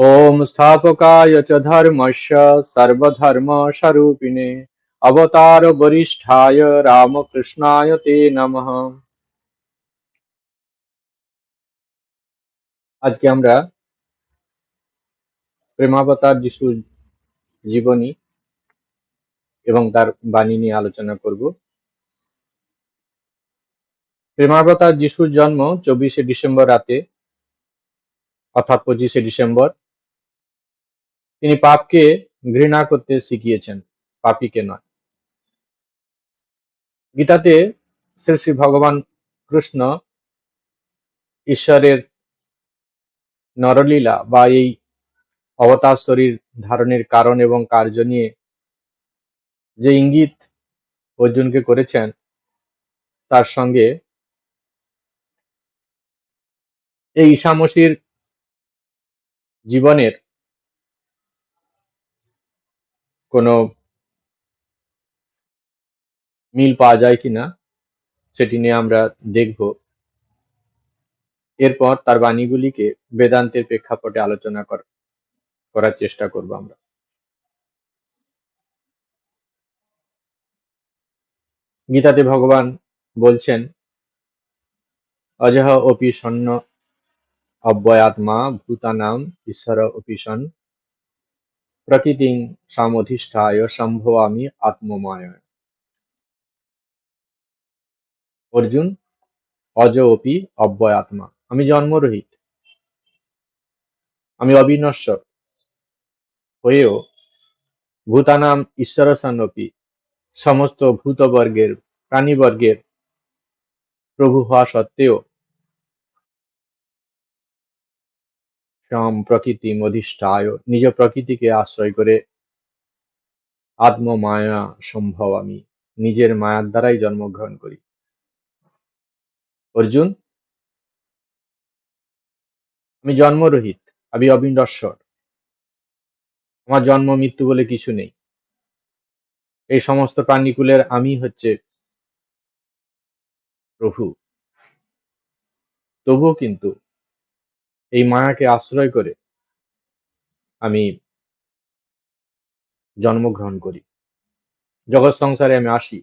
ॐ स्थापकाय च धर्मस्य सर्वधर्मस्वरूपिणे अवतारवरिष्ठाय रामकृष्णाय ते नमः। আজকে আমরা প্রেমাবতার যিশুর জীবনী এবং তার বাণী নিয়ে আলোচনা করব। প্রেমাবতার যিশুর জন্ম 24শে ডিসেম্বর রাতে, অর্থাৎ 25শে ডিসেম্বর। তিনি পাপকে ঘৃণা করতে শিখিয়েছেন, পাপীকে নয়। গীতাতে শ্রী শ্রী ভগবান কৃষ্ণ ঈশ্বরের নরলীলা বা এই অবতার শরীর ধারণের কারণ এবং কার্য নিয়ে যে ইঙ্গিত অর্জুনকে করেছেন, তার সঙ্গে এই ঈসা মসির জীবনের কোনো মিল পাওয়া যায় কিনা সেটি নিয়ে আমরা দেখব। এরপর তার বাণীগুলিকে বেদান্তের প্রেক্ষাপটে আলোচনা করার চেষ্টা করব আমরা। গীতাতে ভগবান বলছেন, অজহ অপি সন্ন অব্যয়াত্মা ভূতানাম ঈশ্বর অপি সন প্রকৃতিং সামধিষ্ঠায় সম্ভবামি আত্মময়। অর্জুন, অজ অপি অব্যয়াত্মা, আমি জন্মরহিত, আমি অবিনশ্বর হয়েও ভূতানাম ঈশ্বরসন্নপি, সমস্ত ভূতবর্গের প্রাণীবর্গের প্রভু হওয়া সত্ত্বেও প্রকৃতি অধিষ্ঠায়, নিজ প্রকৃতিকে আশ্রয় করে আত্মমায়া সম্ভব, আমি নিজের মায়ার দ্বারাই জন্মগ্রহণ করি। অর্জুন, আমি জন্মরহিত, আমি অবিনশ্বর, আমার জন্ম মৃত্যু বলে কিছু নেই। এই সমস্ত প্রাণীকুলের আমি হচ্ছে প্রভু। তবুও কিন্তু এই মায়াকে আশ্রয় করে আমি জন্মগ্রহণ করি, জগৎ সংসারে আমি আসি।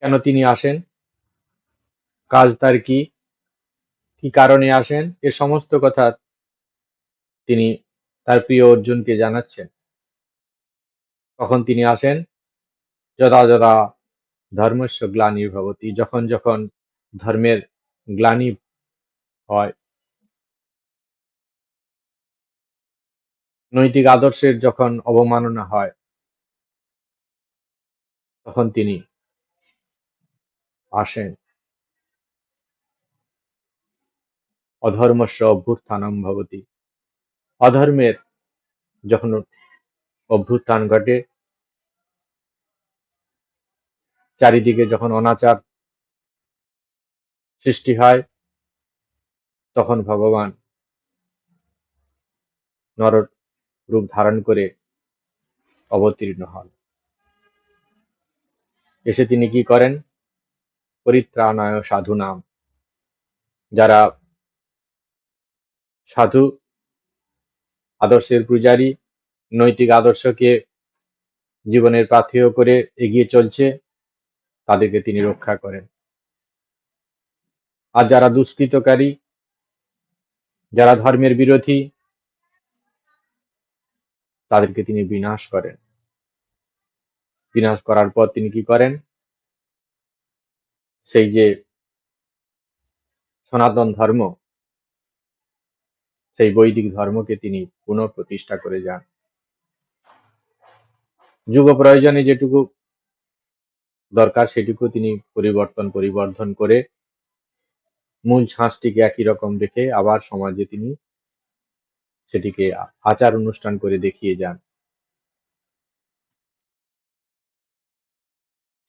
কেন তিনি আসেন, কাজ তার কি, কি কারণে আসেন, এ সমস্ত কথা তিনি তার প্রিয় অর্জুনকে জানাচ্ছেন। কখন তিনি আসেন, যদা যদা ধর্মস্য গ্লানির্ভবতি, যখন যখন ধর্মের গ্লানি হয়, নৈতিক আদর্শের যখন অবমাননা হয়, তখন তিনি আসেন। অধর্মস্য অভ্যুত্থানম ভবতি, অধর্মের যখন অভ্যুত্থান ঘটে, চারিদিকে যখন অনাচার সৃষ্টি হয়, তখন ভগবান নর রূপ ধারণ করে অবতীর্ণ হন। এসে তিনি কি করেন, পরিত্রাণায় সাধুনাম, যারা সাধু, আদর্শের পূজারী, নৈতিক আদর্শকে জীবনের পাথেয় করে এগিয়ে চলছে, তাদেরকে তিনি রক্ষা করেন। আর যারা দুষ্কৃতকারী, যারা ধর্মের বিরোধী, তাদেরকে তিনি বিনাশ করেন। বিনাশ করার পর তিনি কি করেন, সেই যে সনাতন ধর্ম, সেই বৈদিক ধর্মকে তিনি পুনঃপ্রতিষ্ঠা করে যান। যুগ প্রয়োজনে যেটুকু দরকার সেটুকু তিনি পরিবর্ধন করে মূল ছাঁচটিকে একই রকম রেখে আবার সমাজে তিনি সেটিকে আচার অনুষ্ঠান করে দেখিয়ে যান।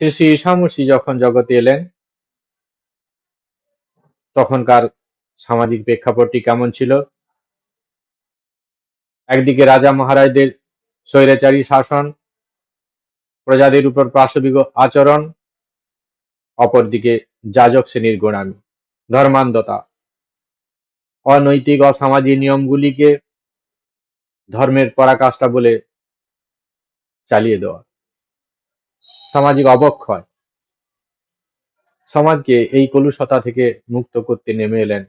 শ্রী ঈসা মসীহ যখন জগতে এলেন, তখনকার সামাজিক প্রেক্ষাপটটি কেমন ছিল? একদিকে রাজা মহারাজদের স্বৈরাচারী শাসন, প্রজাদের উপর পাশবিক আচরণ, অপরদিকে যাজক শ্রেণীর গোঁড়ামি, ধর্মান্ধতা, অনৈতিক অসামাজিক নিয়মগুলিকে ধর্মের পরাকাষ্ঠা বলে চালিয়ে দেওয়া, সামাজিক অবক্ষয়, সমাজকে এই কলুষতা থেকে মুক্ত করতে নেমে এলেন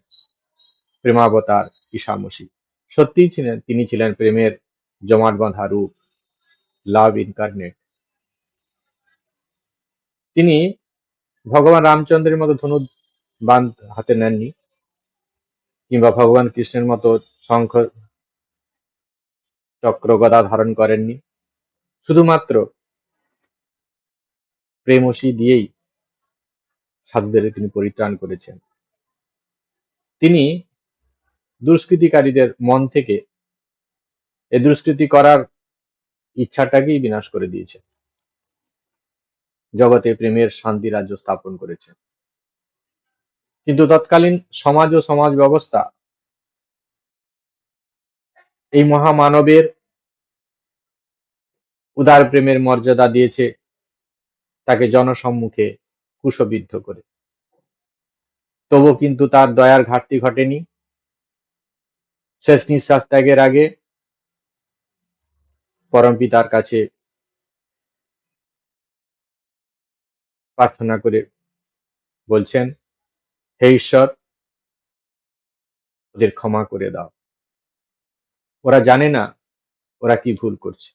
প্রেমাবতার ঈসা মসীহ। সত্যিই তিনি ছিলেন প্রেমের জমাট বাঁধা রূপ, লাভ ইনকারনেট। তিনি ভগবান রামচন্দ্রের মতো ধনুক বাণ হাতে নেননি, কিংবা ভগবান কৃষ্ণের মতো শঙ্খ চক্র গদা ধারণ করেননি। শুধুমাত্র প্রেমসী দিয়েই সাধুদের তিনি পরিত্রাণ করেছেন। তিনি দুষ্কৃতিকারীদের মন থেকে এ দুষ্কৃতি করার ইচ্ছাটাকেই বিনাশ করে দিয়েছেন, জগতে প্রেমের শান্তি রাজ্য স্থাপন করেছেন। কিন্তু তৎকালীন সমাজ ও সমাজ ব্যবস্থা এই মহামানবের উদার প্রেমের মর্যাদা দিয়েছে তাকে জনসম্মুখে কুশবিদ্ধ করে। তবু কিন্তু তার দয়ার ঘাটতি ঘটেনি। শেষ নিঃশ্বাস ত্যাগের আগে পরমপিতার কাছে প্রার্থনা করে বলছেন, হে ঈশ্বর, ওদের ক্ষমা করে দাও, ওরা জানে না ওরা কি ভুল করছে।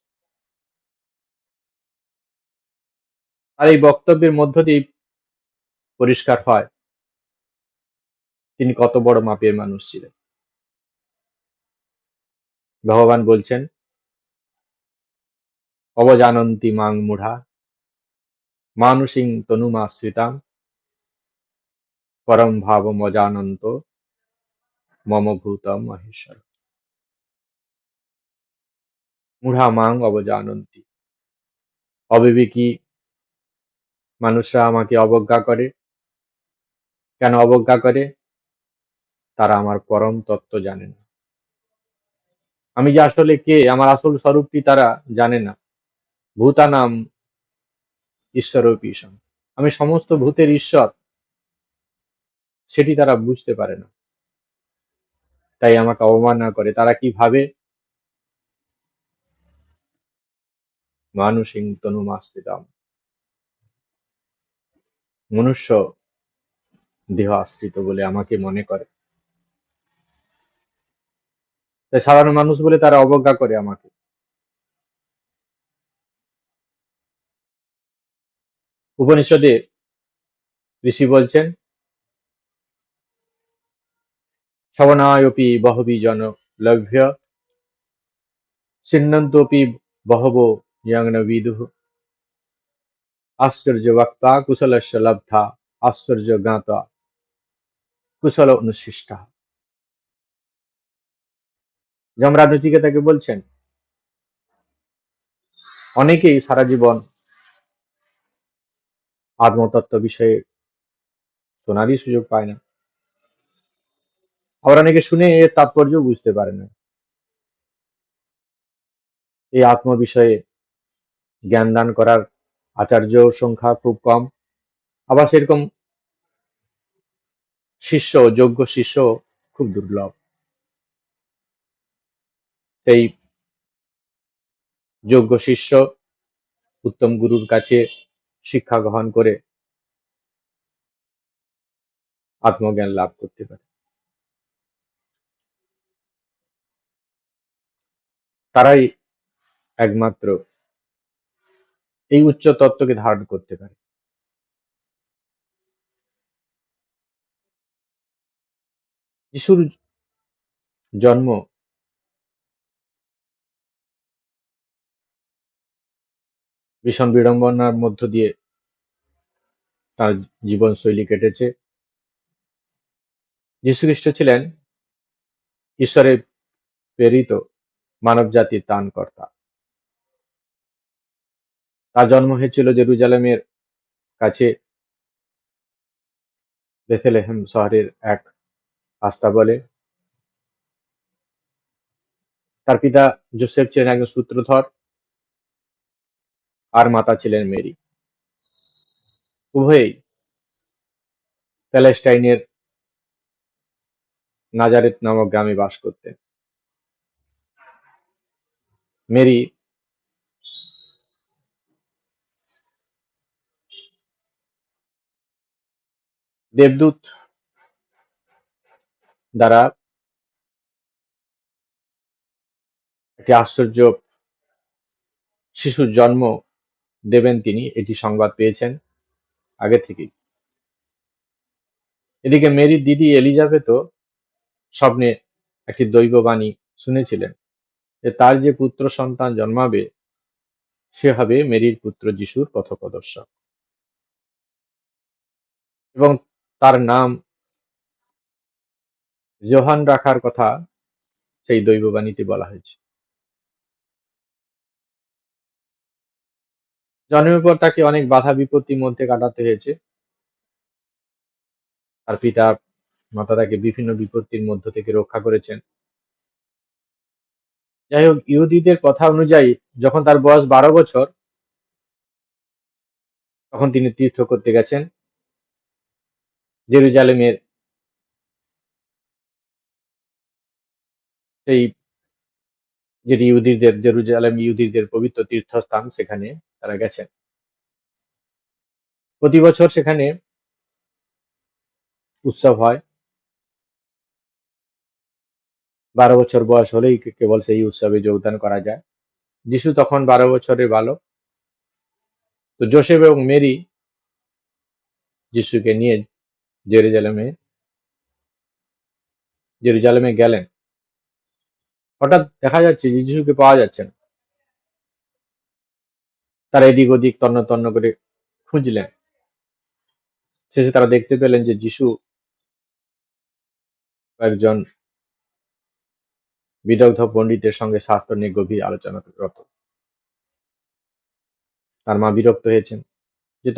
আর এই বক্তব্যের মধ্য দিয়ে পরিষ্কার হয় তিনি কত বড় মাপের মানুষ ছিলেন। ভগবান বলছেন, অবজানন্তি মাং মূঢ়া মানুষিং তনুমাশ্রিতাম পরম ভাবমজানন্ত মম ভূতম মহেশ্বর। মূঢ়া মাং অবজানন্তি, অবিবেকী মানুষরা আমাকে অবজ্ঞা করে। কেন অবজ্ঞা করে? তারা আমার পরম তত্ত্ব জানে না। আমি যে আসলে কে, আমার আসল স্বরূপটি তারা জানে না। ভূতানাম ঈশ্বরোপীশম, আমি সমস্ত ভূতের ঈশ্বর, সেটি তারা বুঝতে পারে না, তাই আমাকে অবমাননা করে। তারা কি ভাবে? মানুষিং তনুমাশ্রিতাম, মনুষ্য দেহ আশ্রিত বলে আমাকে মনে করে। তাই সাধারণ মানুষ বলে তারা অবজ্ঞা করে আমাকে। উপনিষদে ঋষি বলছেন, শ্রবণায়পি বহবি জন লভ্য ছিন্নন্তোপি বহবো ইয়ং ন বিদুঃ আশ্চর্য বক্তা কুশলস্য লব্ধা আশ্চর্য জ্ঞাতা কুশল অনুশিষ্টা। যমরাজ নচিকেতাকে বলছেন, অনেকেই সারা জীবন আত্মতত্ত্ব বিষয়ে শোনারই সুযোগ পায় না, আবার অনেকে শুনে এর তাৎপর্য বুঝতে পারে না। এই আত্ম বিষয়ে জ্ঞান দান করার আচার্যর সংখ্যা খুব কম, আবার সেরকম শিষ্য, যোগ্য শিষ্য খুব দুর্লভ। সেই যোগ্য শিষ্য উত্তম গুরুর কাছে শিক্ষা গ্রহণ করে আত্মজ্ঞান লাভ করতে পারে। তারাই একমাত্র এই উচ্চ তত্ত্বকে ধারণ করতে পারে। যিশুর জন্ম ভীষণ বিড়ম্বনার মধ্য দিয়ে তার জীবনশৈলী কেটেছে। যীশুখ্রিস্ট ছিলেন ঈশ্বরের প্রেরিত মানব জাতির ত্রাণকর্তা। তার জন্ম হয়েছিল জেরুজালেমের কাছে বেথলেহেম শহরের এক আস্তাবলে। তার পিতা যোসেফ ছিলেন একজন সূত্রধর, আর মাতা ছিলেন মেরি। উভয়েই প্যালেস্টাইনের নাজারেত নামক গ্রামে বাস করতেন। মেরি দেবদূত দ্বারা একটি আশ্চর্য শিশুর জন্ম দেবেন তিনি, এটি সংবাদ পেয়েছেন আগে থেকেই। এদিকে মেরির দিদি এলিজাবেথও স্বপ্নে একটি দৈববাণী শুনেছিলেন যে তার যে পুত্র সন্তান জন্মাবে সে হবে মেরির পুত্র যিশুর পথপ্রদর্শক, এবং তার নাম যোহান রাখার কথা সেই দৈববাণীতে বলা হয়েছে। জন্মের পর তাকে অনেক বাধা বিপত্তির মধ্যে কাটাতে হয়েছে। তার পিতা মাতা তাকে বিভিন্ন বিপত্তির মধ্য থেকে রক্ষা করেছেন। যাই হোক, ইহুদিদের কথা অনুযায়ী যখন তার বয়স 12 বছর, তখন তিনি তীর্থ করতে গেছেন জেরুজালেমের সেই, যেটি জেরুজালেম ইহুদিদের পবিত্র তীর্থস্থান, সেখানে তারা গেছেন। প্রতি বছর সেখানে উৎসব হয়। 12 বছর বয়স হলেই কেবল সেই উৎসবে যোগদান করা যায়। যিশু তখন 12 বছরের বালক। তো যোসেফ এবং মেরি যিশুকে নিয়ে জেরুজালেমে জেরুজালেমে গেলেন। হঠাৎ দেখা যাচ্ছে যে যিশুকে পাওয়া যাচ্ছে না। তারা এদিক ওদিক তন্ন তন্ন করে খুঁজলেন। শেষে তারা দেখতে পেলেন যে যিশু একজন বিদগ্ধ পণ্ডিতের সঙ্গে শাস্ত্র নিয়ে গভীর আলোচনারত। তার মা বিরক্ত হয়েছেন যে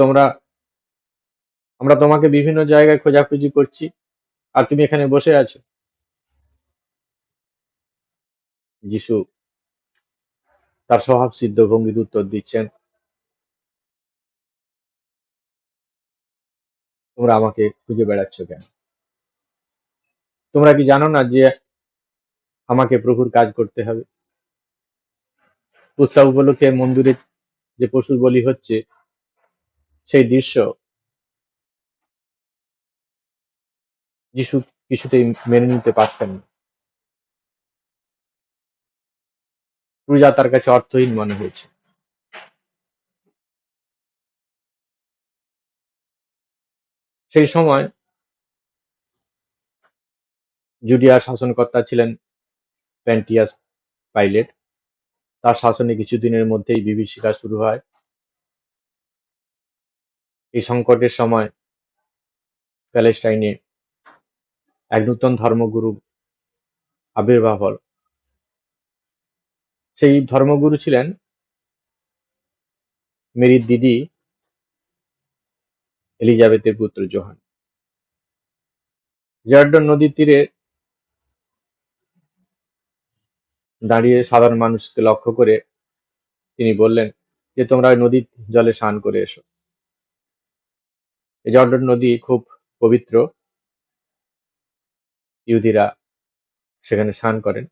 আমরা তোমাকে বিভিন্ন জায়গায় খোঁজাখুঁজি করছি, আর তুমি এখানে বসে আছো। যিশু তার স্বভাব সিদ্ধ ভঙ্গিতে উত্তর দিচ্ছেন, তোমরা আমাকে খুঁজে বেড়াচ্ছ কেন? তোমরা কি জানো না যে আমাকে প্রভুর কাজ করতে হবে? উৎসব উপলক্ষে মন্দিরে যে পশুর বলি হচ্ছে, সেই দৃশ্য যিশু কিছুতেই মেনে নিতে পারছেন না। পূজা তার কাছে অর্থহীন মনে হয়েছে। সেই সময় জুডিয়ার শাসনকর্তা ছিলেন প্যান্টিয়াস পাইলেট। তার শাসনে কিছুদিনের মধ্যেই বিভীষিকা শুরু হয়। এই সংকটের সময় প্যালেস্টাইনে এক নূতন ধর্মগুরু আবির্ভাব হল। সেই ধর্মগুরু ছিলেন মেরির দিদি এলিজাবেথের পুত্র যোহান। জর্ডন নদীর তীরে দাঁড়িয়ে সাধারণ মানুষকে লক্ষ্য করে তিনি বললেন যে তোমরা নদীর জলে স্নান করে এসো। এই জর্ডন নদী খুব পবিত্র, ইহুদিরা সেখানে স্নান করেন।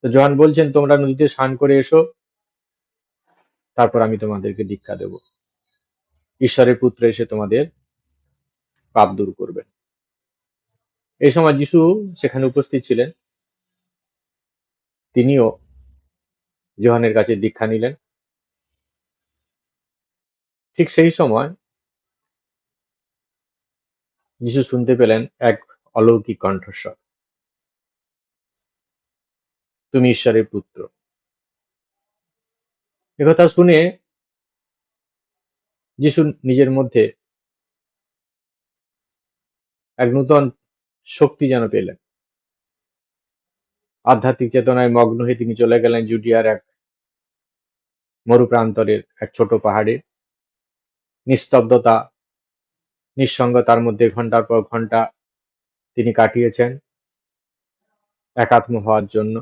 তো যোহান বলছেন, তোমরা নদীতে স্নান করে এসো, তারপর আমি তোমাদেরকে দীক্ষা দেব। ঈশ্বরের পুত্র এসে তোমাদের পাপ দূর করবেন। এই সময় যিশু সেখানে উপস্থিত ছিলেন। তিনিও যোহানের কাছে দীক্ষা নিলেন। ঠিক সেই সময় যিশু শুনতে পেলেন এক অলৌকিক কণ্ঠস্বর, তুমি ঈশ্বরের পুত্র। একথা শুনে যিশু নিজের মধ্যে এক নূতন শক্তি যেন পেলেন। আধ্যাত্মিক চেতনায় মগ্ন হয়ে তিনি চলে গেলেন জুডিয়ার এক মরুপ্রান্তরের এক ছোট পাহাড়ে। নিস্তব্ধতা, নিঃসঙ্গতার মধ্যে ঘন্টার পর ঘন্টা তিনি কাটিয়েছেন একাত্ম হওয়ার জন্য।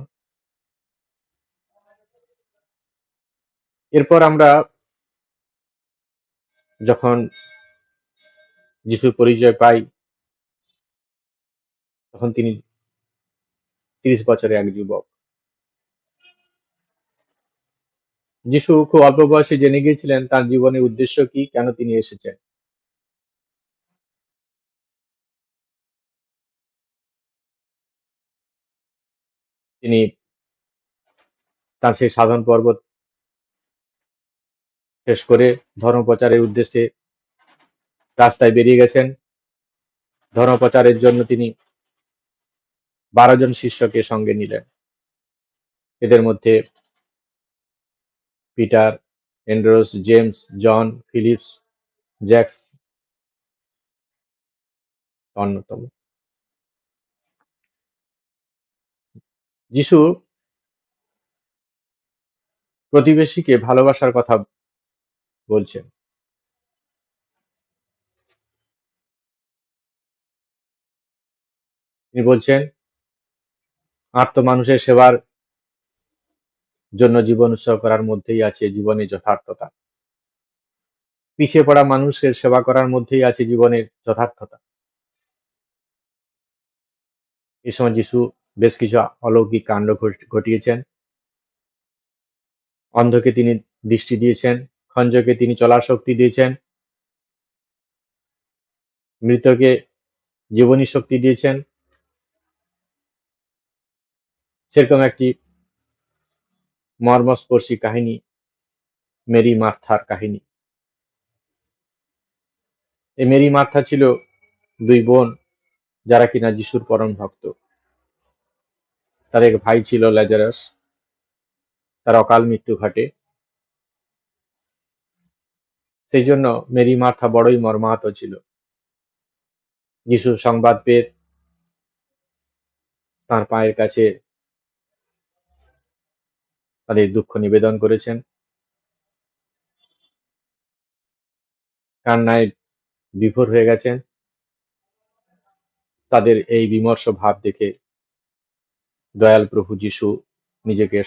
এরপর আমরা যখন যিশুর পরিচয় পাই, তখন তিনি 30 বছরের এক যুবক। যিশু খুব অল্প বয়সে জেনে গিয়েছিলেন তার জীবনের উদ্দেশ্য কি, কেন তিনি এসেছেন। তিনি তার সেই সাধন পর্ব শেষ করে ধর্মপ্রচারের উদ্দেশ্যে রাস্তায় বেরিয়ে গেছেন। ধর্মপ্রচারের জন্য তিনি 12 জন শিষ্যকে সঙ্গে নিলেন। এদের মধ্যে পিটার, অ্যান্ড্রোস, জেমস, জন, ফিলিপস, জ্যাক্স অন্যতম। যিশু প্রতিবেশীকে ভালোবাসার কথা বলছেন। তিনি বলছেন, আর্ত মানুষের সেবার জন্য জীবন উৎসর্গ করার মধ্যেই আছে জীবনের যথার্থতা। পিছিয়ে পড়া মানুষের সেবা করার মধ্যেই আছে জীবনের যথার্থতা। এই সময় যিশু বেশ কিছু অলৌকিক কাণ্ড ঘটিয়েছেন। অন্ধকে তিনি দৃষ্টি দিয়েছেন, খঞ্জকে তিনি চলার শক্তি দিয়েছেন, মৃতকে জীবনী শক্তি দিয়েছেন। সেরকম একটি মর্মস্পর্শী কাহিনী মেরি মার্থার কাহিনী। এই মেরি মার্থা ছিল দুই বোন, যারা কিনা যিশুর পরম ভক্ত। তাদের ভাই ছিল ল্যাজারাস, তার অকাল মৃত্যু ঘটে। সেই জন্য মেরি মার্থা বড়ই মর্মাহত ছিল। যিশু সংবাদ পেয়ে তাঁর পায়ের কাছে তাদের দুঃখ নিবেদন করেছেন। কান্নায় বিভোর হয়ে গেছেন। তাদের এই বিমর্ষ ভাব দেখে দয়াল প্রভু যিশু নিজেকে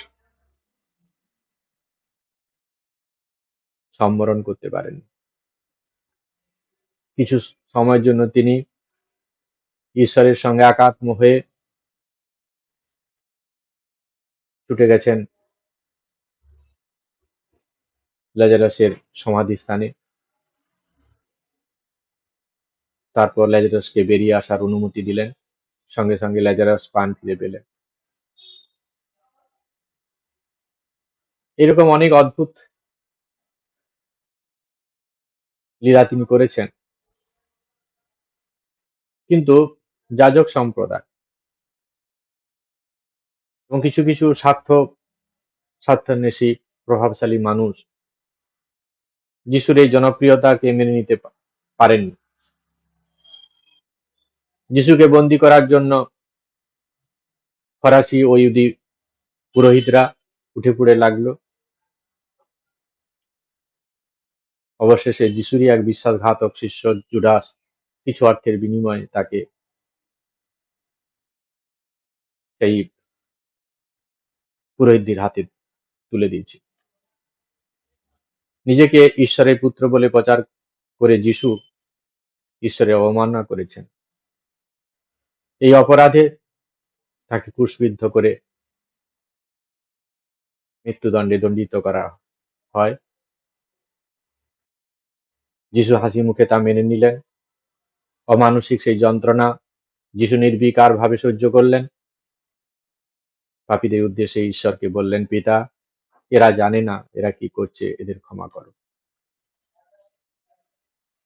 সম্বরণ করতে পারেন। কিছু সময়ের জন্য তিনি ঈশ্বরের সঙ্গে একাত্ম হয়ে ছুটে গেছেন ল্যাজারাসের সমাধিস্থানে। তারপর ল্যাজারাসকে বেরিয়ে আসার অনুমতি দিলেন। সঙ্গে সঙ্গে ল্যাজারাস প্রাণ ফিরে পেলেন। এরকম অনেক অদ্ভুত লীলা তিনি করেছেন। কিন্তু যাজক সম্প্রদায় এবং কিছু কিছু স্বার্থান্বেষী প্রভাবশালী মানুষ যিশুর এই জনপ্রিয়তাকে মেনে নিতে পারেননি। যিশুকে বন্দী করার জন্য ফরাসি ও ইহুদি পুরোহিতরা উঠে পড়ে লাগলো। অবশেষে যিশুরই এক বিশ্বাসঘাতক শিষ্য জুডাস কিছু অর্থের বিনিময়ে তাকে সেই পুরোহিতদের হাতে তুলে দিয়েছে। নিজেকে ঈশ্বরের পুত্র বলে প্রচার করে যিশু ঈশ্বরের অবমাননা করেছেন। এই অপরাধে তাকে ক্রুশবিদ্ধ করে মৃত্যুদণ্ডে দণ্ডিত করা হয়। যিশু হাসি মুখে তা মেনে নিলেন। অমানসিক সেই যন্ত্রণা যিশু নির্বিকার ভাবে সহ্য করলেন। পাপীদের উদ্দেশ্যে ঈশ্বরকে বললেন, পিতা, এরা জানে না এরা কি করছে, এদের ক্ষমা করো।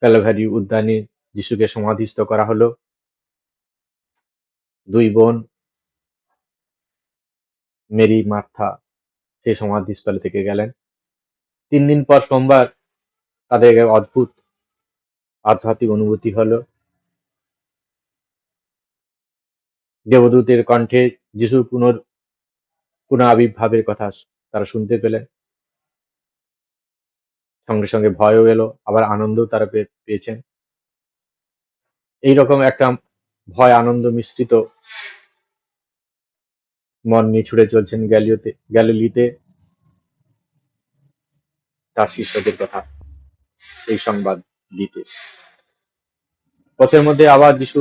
ক্যালভারি উদ্যানে যিশুকে সমাধিস্থ করা হলো। দুই বোন মেরি মার্থা সেই সমাধিস্থলে থেকে গেলেন। 3 দিন পর সোমবার তাদের এক অদ্ভুত আধ্যাত্মিক অনুভূতি হলো। দেবদূতের কণ্ঠে যিশুর পুনরাবির্ভাবের কথা তারা শুনতে পেলেন। সঙ্গে সঙ্গে ভয়ও এলো, আবার আনন্দও তারা পেয়েছেন। এইরকম একটা ভয় আনন্দ মিশ্রিত মন নিয়ে ছুটে চলছেন গ্যালিলিতে তার শিষ্যদের কথা এই সংবাদ দিতে। পথের মধ্যে আবার যিশু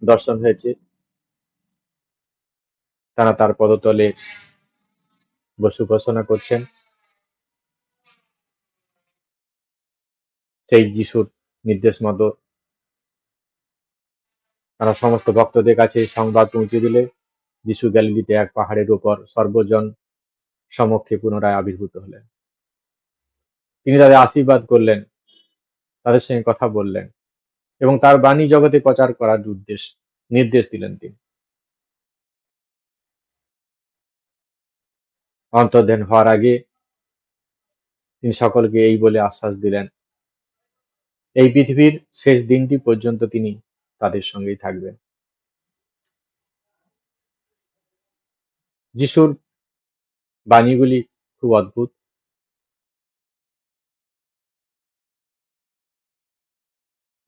দর্শন হয়েছে, তারা তার পদতলে বসে উপাসনা করছেন। সেই যিশুর নির্দেশ মতো তারা সমস্ত ভক্তদের কাছে সংবাদ পৌঁছে দিলে যিশু গ্যালিলিতে এক পাহাড়ের উপর সর্বজন সমক্ষে পুনরায় আবির্ভূত হলেন। তিনি তাদের আশীর্বাদ করলেন, তাদের সঙ্গে কথা বললেন এবং তার বাণী জগতে প্রচার করার নির্দেশ দিলেন। তিনি অন্তর্ধান হওয়ার আগে তিনি সকলকে এই বলে আশ্বাস দিলেন, এই পৃথিবীর শেষ দিনটি পর্যন্ত তিনি তাদের সঙ্গেই থাকবেন। যিশুর বাণীগুলি খুব অদ্ভুত।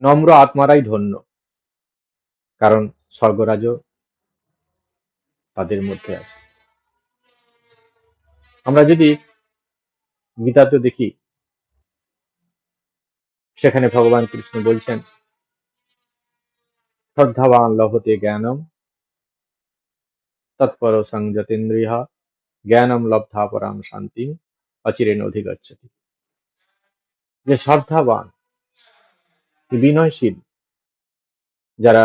নম্র আত্মারাই ধন্য, কারণ স্বর্গরাজ্য তাদের মধ্যে আছে। আমরা যদি গীতাতে দেখি, সেখানে ভগবান কৃষ্ণ বলছেন, শ্রদ্ধাবান লভতে জ্ঞানম তৎপর সংযতেন্দ্রিয় জ্ঞানম লব্ধা পরাম শান্তি অচিরেণ অধিগচ্ছতি। যে শ্রদ্ধাবান, বিনয়শীল, যারা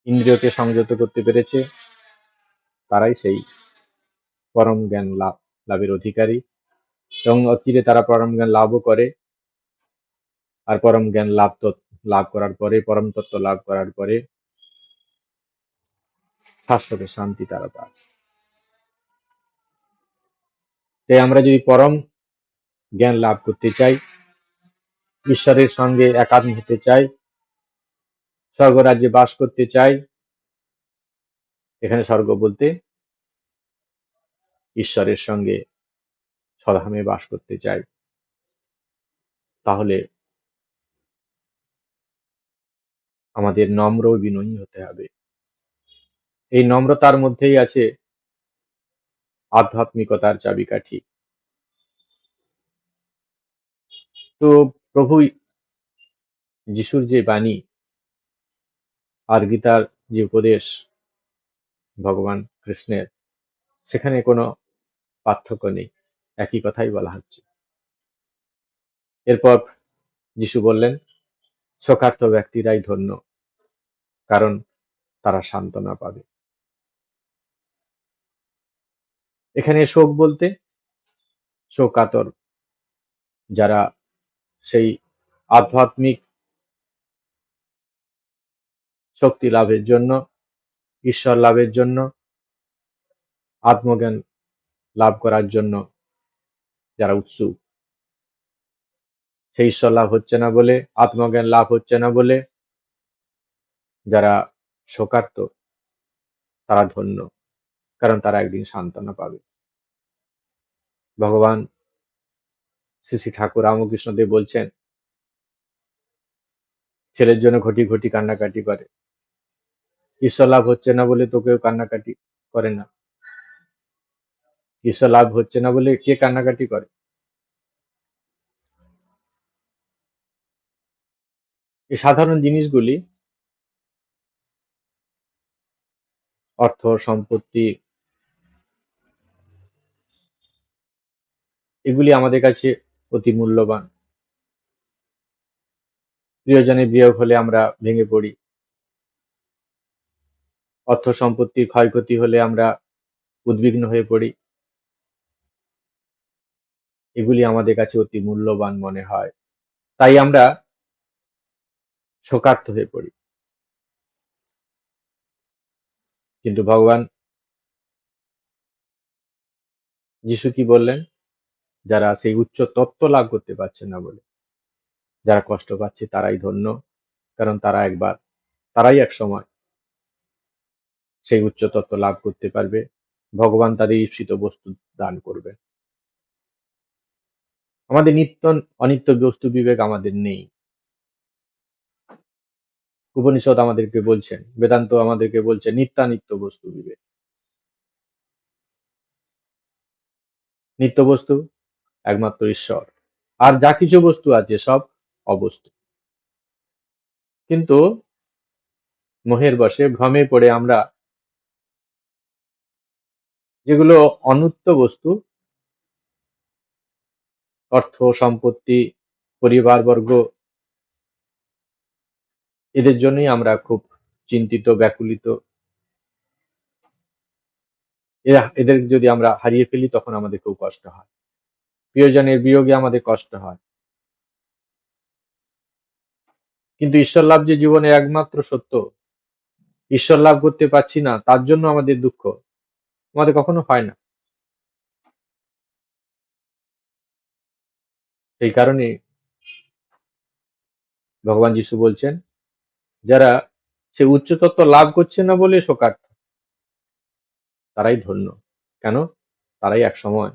ইন্দ্রিয়কে সংযত করতে পেরেছে, তারাই সেই পরম জ্ঞান লাভের অধিকারী, এবং অচিরে তারা পরম জ্ঞান লাভও করে। আর পরম জ্ঞান লাভ করার পরে, পরম তত্ত্ব লাভ করার পরে শাশ্বত শান্তি তারা পায়। তাই আমরা যদি পরম জ্ঞান লাভ করতে চাই, ঈশ্বরের সঙ্গে একাত্ম হতে চাই, স্বর্গরাজ্যে বাস করতে চাই, এখানে স্বর্গ বলতে ঈশ্বরের সঙ্গে স্বধামে বাস করতে চাই, তাহলে আমাদের নম্র ও বিনয়ী হতে হবে। এই নম্রতার মধ্যেই আছে আধ্যাত্মিকতার চাবিকাঠি। তো প্রভু যিশুর যে বাণী আর গীতার যে উপদেশ ভগবান কৃষ্ণের, সেখানে কোনো পার্থক্য নেই, একই কথাই বলা হচ্ছে। এরপর যিশু বললেন, শোকার্ত ব্যক্তিরাই ধন্য, কারণ তারা সান্ত্বনা পাবে। এখানে শোক বলতে শোকাতর, যারা সেই আধ্যাত্মিক শক্তি লাভের জন্য, ঈশ্বর লাভের জন্য, আত্মজ্ঞান লাভ করার জন্য যারা উৎসুক, সেই ঈশ্বর লাভ হচ্ছে না বলে, আত্মজ্ঞান লাভ হচ্ছে না বলে যারা শোকার্ত, তারা ধন্য, কারণ তারা একদিন সান্ত্বনা পাবে। ভগবান শ্রী শ্রী ঠাকুর রামকৃষ্ণদেব বলছেন, ছেলের জন্য ঘটি ঘটি কান্নাকাটি করে, ঈশ্বর লাভ হচ্ছে না বলে তো কেউ কান্নাকাটি করে না। ঈশ্বর লাভ হচ্ছে না বলে কে কান্নাকাটি করে? এই সাধারণ জিনিসগুলি, অর্থ সম্পত্তি, এগুলি আমাদের কাছে অতি মূল্যবান। প্রিয়জনের বিয়োগ হলে আমরা ভেঙে পড়ি, অর্থ সম্পত্তির ক্ষয়ক্ষতি হলে আমরা উদ্বিগ্ন হয়ে পড়ি, এগুলি আমাদের কাছে অতি মূল্যবান মনে হয়, তাই আমরা শোকার্ত হয়ে পড়ি। কিন্তু ভগবান যিশু কি বললেন? যারা সেই উচ্চ তত্ত্ব লাভ করতে পারছে না বলে যারা কষ্ট পাচ্ছে, তারাই ধন্য, কারণ তারাই এক সময় সেই উচ্চ তত্ত্ব লাভ করতে পারবে। ভগবান তাদের ঈপ্সিত বস্তু দান করবে। আমাদের নিত্য অনিত্য বস্তু বিবেক আমাদের নেই। উপনিষদ আমাদেরকে বলছেন, বেদান্ত আমাদেরকে বলছে নিত্যানিত্য বস্তু বিবেক। নিত্য বস্তু একমাত্র ঈশ্বর, আর যা কিছু বস্তু আছে সব অবস্তু। কিন্তু মোহের বশে ভ্রমে পড়ে আমরা যেগুলো অনূত্য বস্তু, অর্থ সম্পত্তি, পরিবারবর্গ, এদের জন্যই আমরা খুব চিন্তিত, ব্যাকুলিত। এদের যদি আমরা হারিয়ে ফেলি তখন আমাদের খুব কষ্ট হয়, প্রিয়জনের বিয়োগে আমাদের কষ্ট হয়। কিন্তু ঈশ্বর লাভ যে জীবনের একমাত্র সত্য, ঈশ্বর লাভ করতে পারছি না তার জন্য আমাদের দুঃখ আমাদের কখনো হয় না। সেই কারণে ভগবান যিশু বলছেন, যারা সে উচ্চ তত্ত্ব লাভ করছে না বলে শোকার্ত, তারাই ধন্য। কেন? তারাই এক সময়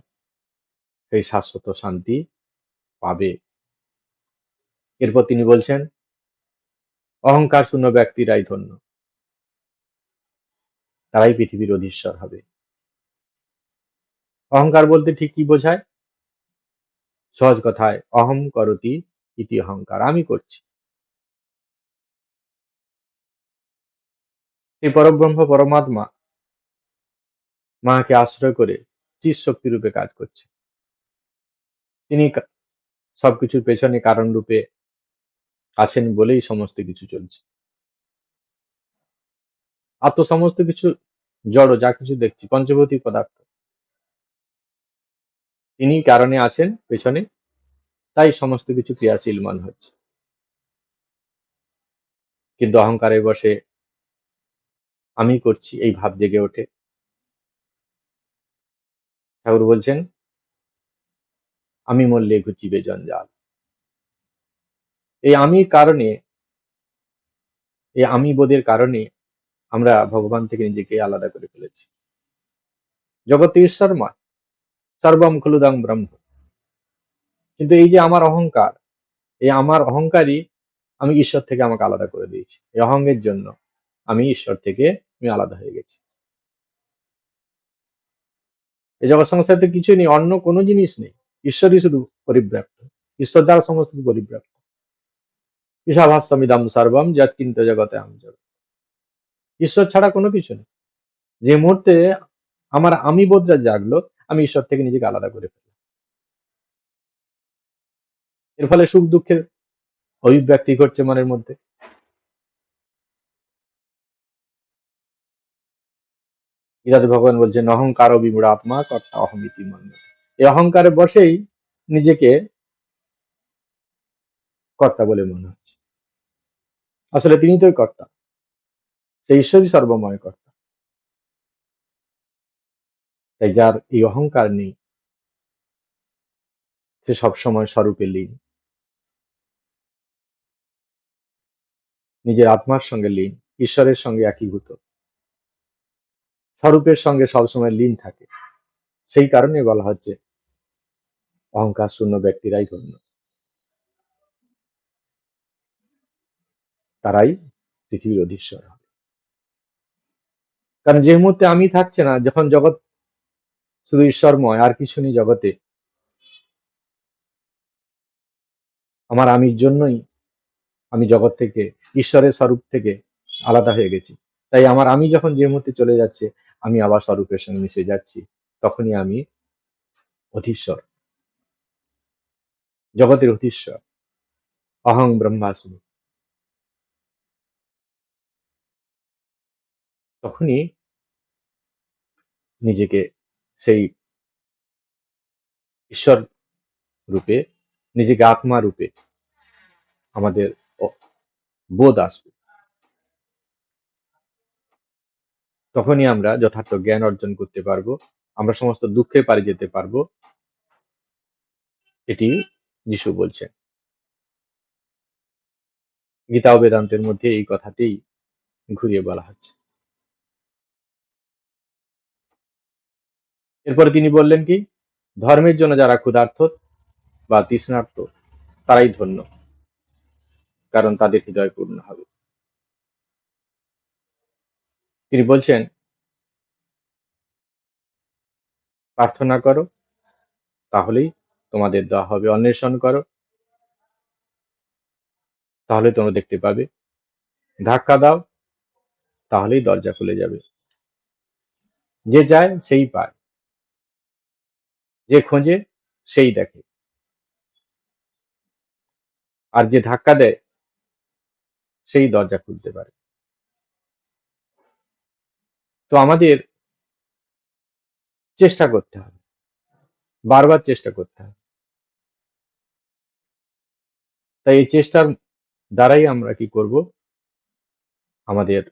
সেই শাশ্বত শান্তি পাবে। এরপর তিনি বলছেন, অহংকার শূন্য ব্যক্তিরাই ধন্য, তারাই পৃথিবীর অধীশ্বর হবে। অহংকার বলতে ঠিক কি বোঝায়? সহজ কথায়, অহম করতি ইতি অহংকার, আমি করছি। এই পরব্রহ্ম পরমাত্মা মাকে আশ্রয় করে চিৎ শক্তি রূপে কাজ করছে। তিনি সবকিছুর পেছনে কারণ রূপে আছেন বলেই সমস্ত কিছু চলছে। আর তো সমস্ত কিছু জড়, যা কিছু দেখছি পঞ্চভৌতিক পদার্থ, তিনি কারণে আছেন পেছনে, তাই সমস্ত কিছু ক্রিয়াশীল মনে হচ্ছে। কিন্তু অহংকারের বশে আমি করছি এই ভাব জেগে ওঠে। ঠাকুর বলছেন, আমি মরলে ঘুচিবে জঞ্জাল। এই আমি কারণে, এই আমি বোধের কারণে আমরা ভগবান থেকে নিজেকে আলাদা করে ফেলেছি। জগৎ ঈশ্বরময়, সর্বম খলুদং ব্রহ্ম। কিন্তু এই যে আমার অহংকার, এই আমার অহংকারই আমি ঈশ্বর থেকে আমাকে আলাদা করে দিয়েছি। এই অহংের জন্য আমি ঈশ্বর থেকে আমি আলাদা হয়ে গেছি। এই জগৎ সংসারে কিছুই নেই, অন্য কোনো জিনিস নেই, ঈশ্বরই শুধু পরিব্যাপ্ত। ঈশ্বর দ্বারা সমস্ত পরিব্যাপ্ত। ঈশাভাস্যমিদং সর্বম যৎ কিঞ্চ জগতে অহং জগৎ। ঈশ্বর ছাড়া কোনো কিছু নেই। যে মুহূর্তে আমার আমি বোধটা জাগলো, আমি ঈশ্বর থেকে নিজেকে আলাদা করে ফেললাম। এর ফলে সুখ দুঃখের অভিব্যক্তি ঘটছে মনের মধ্যে। গীতাতে ভগবান বলছেন, অহংকার বিমূঢ় আত্মা কর্তা অহমিতি মন্যতে। এই অহংকারে বসেই নিজেকে কর্তা বলে মনে হচ্ছে। আসলে তিনি তো কর্তা, সেই ঈশ্বরই সর্বময় কর্তা। তাই যার এই অহংকার নেই, সে সবসময় স্বরূপে লীন, নিজের আত্মার সঙ্গে লীন, ঈশ্বরের সঙ্গে একীভূত, স্বরূপের সঙ্গে সবসময় লীন থাকে। সেই কারণে বলা হচ্ছে অহংকার শূন্য ব্যক্তিরাই ধন্য, তারাই পৃথিবীর অধীশ্বর হবে। কারণ যে মুহূর্তে আমি থাকছে না, যখন জগৎ শুধু ঈশ্বরময়, আর কিছু নেই জগতে, আমার আমির জন্যই আমি জগৎ থেকে, ঈশ্বরের স্বরূপ থেকে আলাদা হয়ে গেছি। তাই আমার আমি যখন যে মুহূর্তে চলে যাচ্ছে, আমি আবার স্বরূপের সঙ্গে মিশে যাচ্ছি, তখনই আমি অধীশ্বর, জগতের অধীশ্বর, অহং ব্রহ্মাস্মি। তখনই নিজেকে সেই ঈশ্বর রূপে, নিজেকে আত্মা রূপে আমাদের বোধ আসবে। তখনই আমরা যথার্থ জ্ঞান অর্জন করতে পারবো, আমরা সমস্ত দুঃখে পারি যেতে পারবো। এটি যিশু বলছেন। গীতা ও বেদান্তের মধ্যে এই কথাতেই ঘুরিয়ে বলা হচ্ছে। এরপরে তিনি বললেন কি, ধর্মের জন্য যারা ক্ষুধার্ত বা তৃষ্ণার্ত, তারাই ধন্য, কারণ তাদের হৃদয় পূর্ণ হবে। তিনি বলছেন, প্রার্থনা করো, তাহলেই তোমাদের দেওয়া হবে। অন্বেষণ করো, তাহলে তোমরা দেখতে পাবে। ধাক্কা দাও, তাহলেই দরজা খুলে যাবে। যে যায় সেই পায়, যে খোঁজে সেই দেখে, আর যে ধাক্কা দেয় সেই দরজা খুলতে পারে। তো আমাদের চেষ্টা করতে হবে, বারবার চেষ্টা করতে হবে। তাই এই চেষ্টার দ্বারাই আমরা কি করব, আমাদের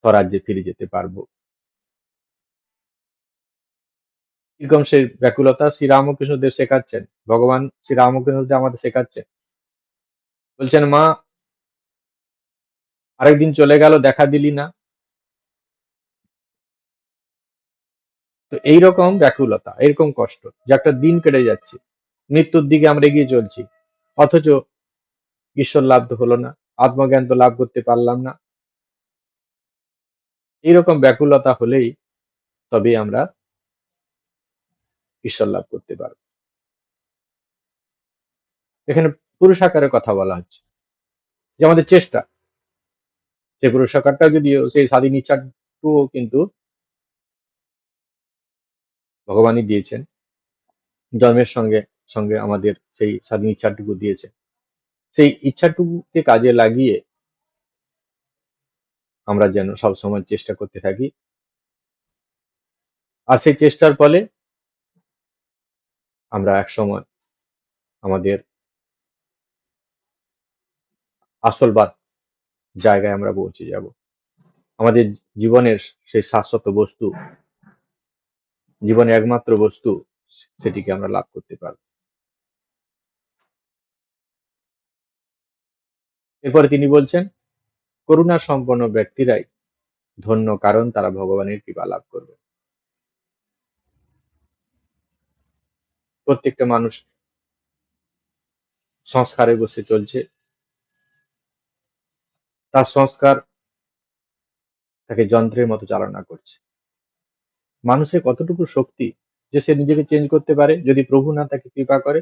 স্বরাজ্যে ফিরে যেতে পারবো। এরকম সেই ব্যাকুলতা শ্রীরামকৃষ্ণদেব শেখাচ্ছেন, ভগবান শ্রীরামকৃষ্ণদেব আমাদের শেখাচ্ছেন। বলছেন, মা আরেকদিন চলে গেল, দেখা দিলি না। তো এইরকম ব্যাকুলতা, এরকম কষ্ট, যে একটা দিন কেটে যাচ্ছে, মৃত্যুর দিকে আমরা এগিয়ে চলছি, অথচ ঈশ্বর লাভ তো হলো না, আত্মজ্ঞান তো লাভ করতে পারলাম না। এইরকম ব্যাকুলতা হলেই তবে আমরা ঈশ্বর লাভ করতে পারবো। এখানে পুরুষাকারের কথা বলা হচ্ছে, যে আমাদের চেষ্টা, সেই পুরুষাকারটা যদিও, সেই স্বাধীন ইচ্ছাটুকুও কিন্তু ভগবানই দিয়েছেন, জন্মের সঙ্গে সঙ্গে আমাদের সেই স্বাধীন ইচ্ছাটুকু দিয়েছেন। সেই ইচ্ছাটুকুকে কাজে লাগিয়ে আমরা যেন সবসময় চেষ্টা করতে থাকি, আর সেই চেষ্টার ফলে আমরা একসময় আমাদের আসলবাদ জায়গায় আমরা পৌঁছে যাব। আমাদের জীবনের সেই শাশ্বত বস্তু, জীবনের একমাত্র বস্তু, সেটিকে আমরা লাভ করতে পারব। এরপরে তিনি বলছেন, করুণা সম্পন্ন ব্যক্তিরাই ধন্য, কারণ তারা ভগবানের কৃপা লাভ করবে। প্রত্যেকটা মানুষ সংস্কারে বসে চলছে, তার সংস্কার তাকে যন্ত্রের মতো চালনা করছে। মানুষের কতটুকু শক্তি যে সে নিজেকে চেঞ্জ করতে পারে, যদি প্রভু না তাকে কৃপা করে।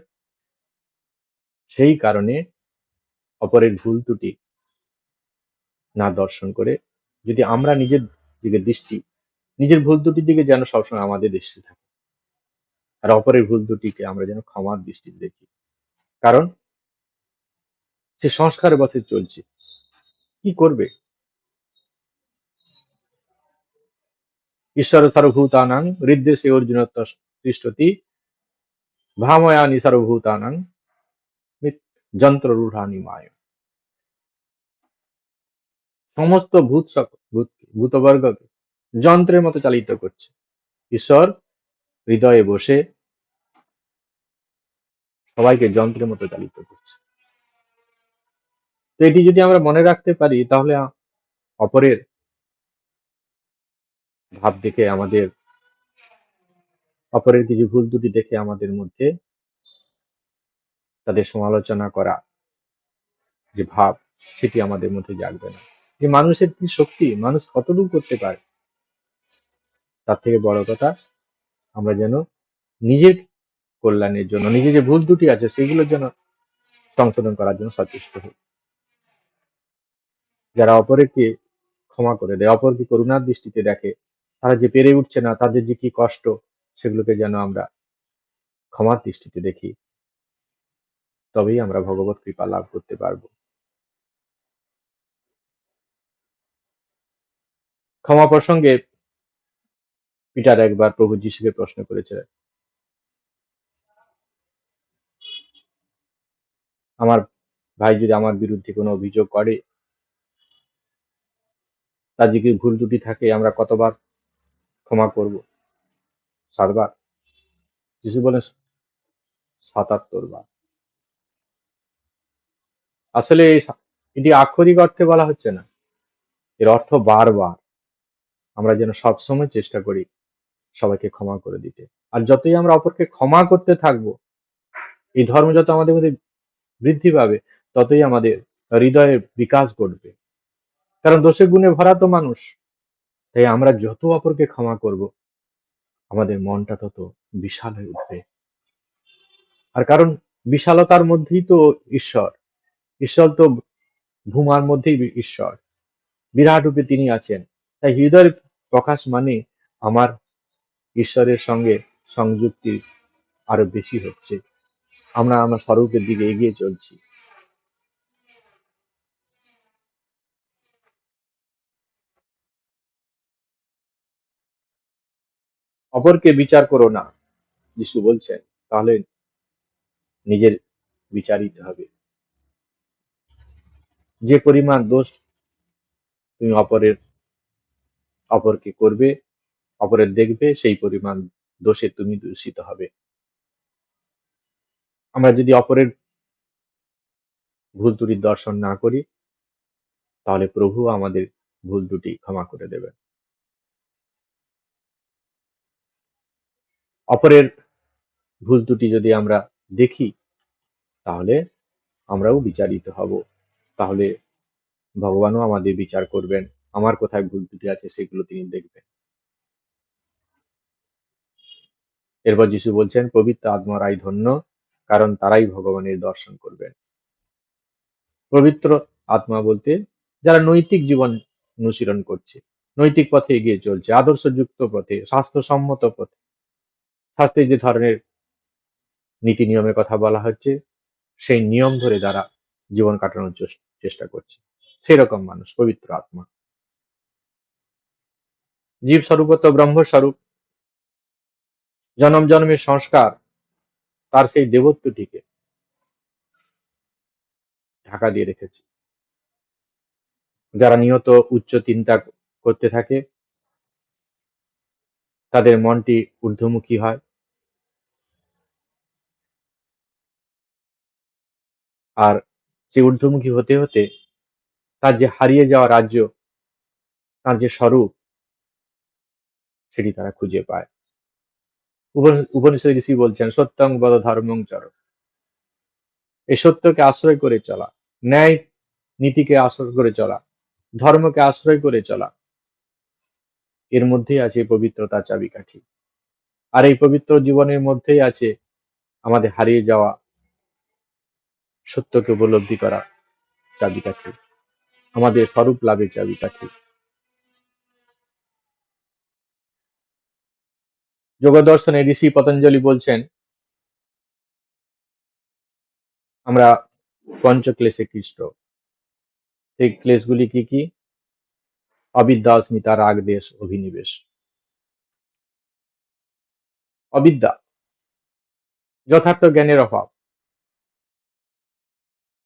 সেই কারণে অপরের ভুল ত্রুটি না দর্শন করে, যদি আমরা নিজের দিকে দৃষ্টি, নিজের ভুল ত্রুটির দিকে যেন সবসময় আমাদের দৃষ্টি থাকে, আর অপরের ভুল ত্রুটিকে আমরা যেন ক্ষমার দৃষ্টিতে দেখি। কারণ সে সংস্কারের পথে চলছে, কি করবে? ঈশ্বর সর্বভূতানাং হৃদ্দেশে অর্জুন তিষ্ঠতি ভাময়ানি সর্বভূতানাং যন্ত্ররূঢ়ানি মায়। সমস্ত ভূতবর্গকে যন্ত্রের মতো চালিত করছে ঈশ্বর, হৃদয়ে বসে সবাইকে যন্ত্রের মতো চালিত করছে। তো এটি যদি আমরা মনে রাখতে পারি, তাহলে অপরের ভাব দেখে, আমাদের অপরের কিছু ভুল ত্রুটি দেখে আমাদের মধ্যে তাদের সমালোচনা করা যে ভাব, সেটি আমাদের মধ্যে জাগবে না। যে মানুষের কি শক্তি, মানুষ কতটুকু করতে পারে, তার থেকে বড় কথা আমরা যেন নিজের কল্যাণের জন্য, নিজের যে ভুল ত্রুটি আছে সেগুলোর জন্য সংশোধন করার জন্য সচেষ্ট হই। যারা অপরকে ক্ষমা করে দেয়, অপরকে করুণার দৃষ্টিতে দেখে, তারা যে পেরে উঠছে না, তাদের যে কি কষ্ট, সেগুলোকে যেন আমরা ক্ষমার দৃষ্টিতে দেখি, তবেই আমরা ভগবত কৃপা লাভ করতে পারবো। ক্ষমা প্রসঙ্গে পিটার একবার প্রভু যিশুকে প্রশ্ন করেছিলেন, আমার ভাই যদি আমার বিরুদ্ধে কোনো অভিযোগ করে, তার যদি ভুল ত্রুটি থাকে, আমরা কতবার ক্ষমা করব? 7 বার? যিশু বলেন 77 বার। আসলে এটি আক্ষরিক অর্থে বলা হচ্ছে না, এর অর্থ বারবার আমরা যেন সবসময় চেষ্টা করি সবাইকে ক্ষমা করে দিতে। আর যতই আমরা অপরকে ক্ষমা করতে থাকবো, এই ধর্ম যত আমাদের মধ্যে বৃদ্ধি পাবে, ততই আমাদের হৃদয়ের বিকাশ ঘটবে। কারণ দোষে গুণে ভরা তো মানুষ, তাই আমরা যত অপরকে ক্ষমা করব, আমাদের মনটা তত বিশাল হয়ে উঠবে। আর কারণ বিশালতার মধ্যেই তো ঈশ্বর। ঈশ্বর তো ভূমার মধ্যেই ঈশ্বর, বিরাট রূপে তিনি আছেন। তাই হৃদয়ের প্রকাশ মানে আমার ঈশ্বরের সঙ্গে সংযুক্তি আরো বেশি হচ্ছে, আমরা আমার স্বরূপের দিকে এগিয়ে চলছি। অপরকে বিচার করো না, যিশু বলছেন, তাহলে নিজের বিচারিত হবে। যে পরিমাণ দোষ তুমি অপরকে করবে, অপরের দেখবে, সেই পরিমাণ দোষে তুমি দূষিত হবে। আমরা যদি অপরের ভুল ত্রুটির দর্শন না করি, তাহলে প্রভু আমাদের ভুল ত্রুটি ক্ষমা করে দেবেন। অপরের ভুল ত্রুটি যদি আমরা দেখি, তাহলে আমরাও বিচারিত হব। তাহলে ভগবানও আমাদের বিচার করবেন, আমার কোথায় ভুল ত্রুটি আছে সেগুলো তিনি দেখবেন। এরপর যিশু বলছেন, পবিত্র আত্মারাই ধন্য, কারণ তারাই ভগবানের দর্শন করবেন। পবিত্র আত্মা বলতে যারা নৈতিক জীবন অনুশীলন করছে, নৈতিক পথে এগিয়ে চলছে, আদর্শযুক্ত পথে, স্বাস্থ্যসম্মত পথে, শাস্ত্রে যে ধরনের নীতি নিয়মের কথা বলা হচ্ছে সেই নিয়ম ধরে যারা জীবন কাটানোর চেষ্টা করছে, সেরকম মানুষ পবিত্র আত্মা। জীব স্বরূপত ব্রহ্মস্বরূপ, জনম জন্মের সংস্কার তার সেই দেবত্বটিকে ঢাকা দিয়ে রেখেছে। যারা নিয়ত উচ্চ চিন্তা করতে থাকে, তাদের মনটি ঊর্ধ্বমুখী হয়, আর সে ঊর্ধ্বমুখী হতে হতে তার যে হারিয়ে যাওয়া রাজ্য, তার যে স্বরূপ, সেটি তারা খুঁজে পায়। উপনিষদ ঋষি বলছেন, সত্যং বদ ধর্মং চর, এই সত্যকে আশ্রয় করে চলা, ন্যায় নীতিকে আশ্রয় করে চলা, ধর্মকে আশ্রয় করে চলা, এর মধ্যেই আছে পবিত্রতার চাবিকাঠি। আর এই পবিত্র জীবনের মধ্যেই আছে আমাদের হারিয়ে যাওয়া সত্যকে উপলব্ধি করা চাবিকাঠি, আমাদের স্বরূপ লাভের চাবিকাঠি। যোগ দর্শনে ঋষি পতঞ্জলি বলছেন, আমরা পঞ্চক্লেশে কৃষ্ট। সেই ক্লেশগুলি কি কি? অবিদ্যা, অস্মিতা, রাগ, দেশ, অভিনিবেশ। অবিদ্যা, যথার্থ জ্ঞানের অভাব।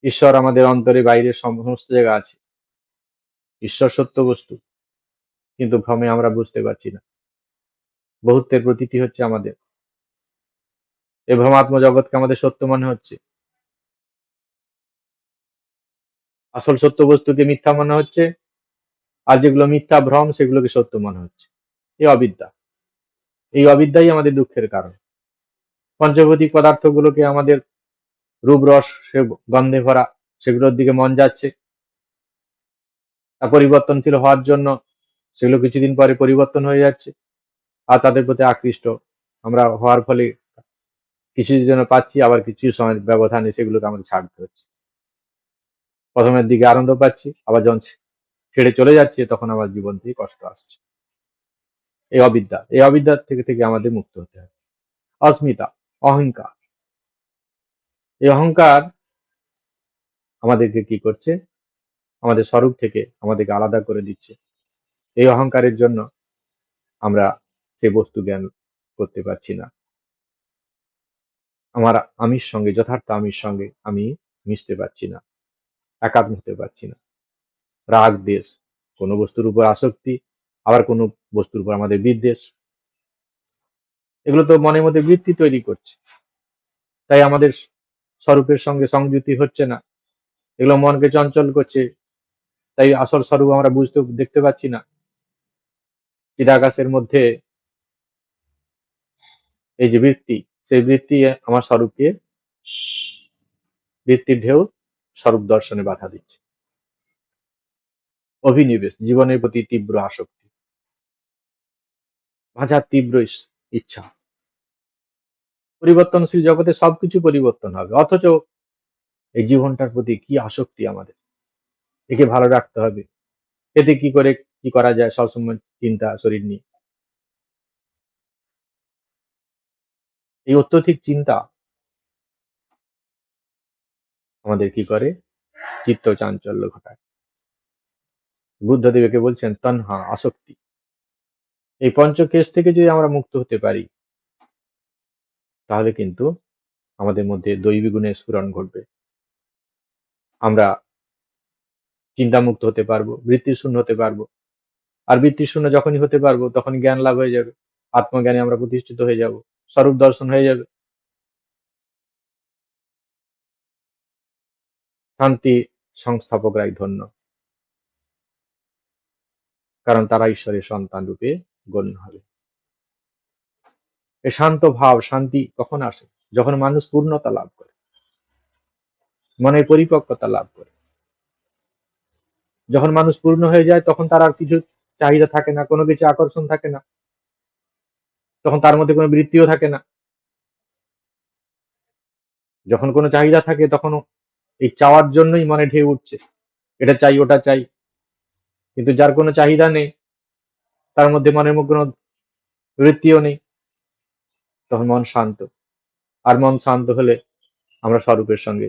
ঈশ্বর আমাদের অন্তরে বাইরে সমস্ত জায়গা আছে, ঈশ্বর সত্য বস্তু, কিন্তু ভ্রমে আমরা বুঝতে পারছি না। বহুত্বের প্রতীতি হচ্ছে আমাদের, এই ভ্রমাত্ম জগৎকে আমাদের সত্য মনে হচ্ছে, আসল সত্য বস্তুকে মিথ্যা মনে হচ্ছে, আর যেগুলো মিথ্যা ভ্রম সেগুলোকে সত্য মনে হচ্ছে। এই অবিদ্যা, এই অবিদ্যাই আমাদের দুঃখের কারণ। পঞ্চভৌতিক পদার্থগুলোকে আমাদের রূপ রস গন্ধে ভরা, সেগুলোর দিকে মন যাচ্ছে, তা পরিবর্তনশীল হওয়ার জন্য সেগুলো কিছুদিন পরে পরিবর্তন হয়ে যাচ্ছে, আর তাদের প্রতি আকৃষ্ট আমরা হওয়ার ফলে কিছুদিন জন্য পাচ্ছি, আবার কিছু সময় ব্যবধানে সেগুলোকে আমাদের ছাড়তে হচ্ছে। প্রথমের দিকে আনন্দ পাচ্ছি, আবার যখন ছেড়ে চলে যাচ্ছে তখন আমার জীবন থেকে কষ্ট আসছে। এই অবিদ্যা, এই অবিদ্যা থেকে থেকে আমাদের মুক্ত হতে হবে। অস্মিতা, অহংকার, এই অহংকার আমাদেরকে কি করছে? আমাদের স্বরূপ থেকে আমাদেরকে আলাদা করে দিচ্ছে। এই অহংকারের জন্য আমরা সে বস্তু জ্ঞান করতে পারছি না। আমার আমির সঙ্গে, যথার্থ আমির সঙ্গে আমি মিশতে পারছি না, একাত্ম হতে পারছি না। রাগ, দেশ, কোনো বস্তুর উপর আসক্তি, আবার কোনো বস্তুর উপর আমাদের বিদ্বেষ, এগুলো তো মনের মধ্যে বৃত্তি তৈরি করছে। তাই আমাদের স্বরূপের সঙ্গে সংযুতি হচ্ছে না, এগুলো মনকে চঞ্চল করছে। তাই আসল স্বরূপ আমরা বুঝতে দেখতে পাচ্ছি না। চিদাকাশের মধ্যে এই যে বৃত্তি, সেই বৃত্তি আমার স্বরূপকে, বৃত্তির ঢেউ স্বরূপ দর্শনে বাধা দিচ্ছে। অভিনিবেশ, জীবনের প্রতি তীব্র আসক্তি, বাঁচার তীব্র ইচ্ছা। পরিবর্তনশীল জগতে সবকিছু পরিবর্তন হবে, অথচ এই জীবনটার প্রতি কি আসক্তি আমাদের। একে ভালো রাখতে হবে। এতে কি করে কি করা যায়, সবসময় চিন্তা শরীর নিয়ে। এই অত্যধিক চিন্তা আমাদের কি করে, চিত্ত চাঞ্চল্য ঘটায়। বুদ্ধদেব একে বলছেন তন্হা, আসক্তি। এই পঞ্চকেশ থেকে যদি আমরা মুক্ত হতে পারি, তাহলে কিন্তু আমাদের মধ্যে দৈবী গুণের স্ফুরণ ঘটবে। আমরা চিন্তামুক্ত হতে পারবো, বৃত্তিশূন্য হতে পারবো। আর বৃত্তিশূন্য যখনই হতে পারবো, তখনই জ্ঞান লাভ হয়ে যাবে। আত্মজ্ঞানে আমরা প্রতিষ্ঠিত হয়ে যাব, স্বরূপ দর্শন হয়ে যাবে। শান্তি সংস্থাপকরাই ধন্য, কারণ তারা ঈশ্বরের সন্তান রূপে গণ্য হবে। এই শান্ত ভাব, শান্তি কখন আসে? যখন মানুষ পূর্ণতা লাভ করে, মনের পরিপক্কতা লাভ করে। যখন মানুষ পূর্ণ হয়ে যায়, তখন তার আর কিছু চাহিদা থাকে না, কোনো কিছু আকর্ষণ থাকে না, তখন তার মধ্যে কোনো বৃত্তিও থাকে না। যখন কোনো চাহিদা থাকে, তখন এই চাওয়ার জন্যই মনে ঢেউ উঠছে, এটা চাই ওটা চাই। কিন্তু যার কোনো চাহিদা নেই, তার মধ্যে মনের মধ্যে কোনো বৃত্তিও নেই, তখন মন শান্ত। আর মন শান্ত হলে আমরা স্বরূপের সঙ্গে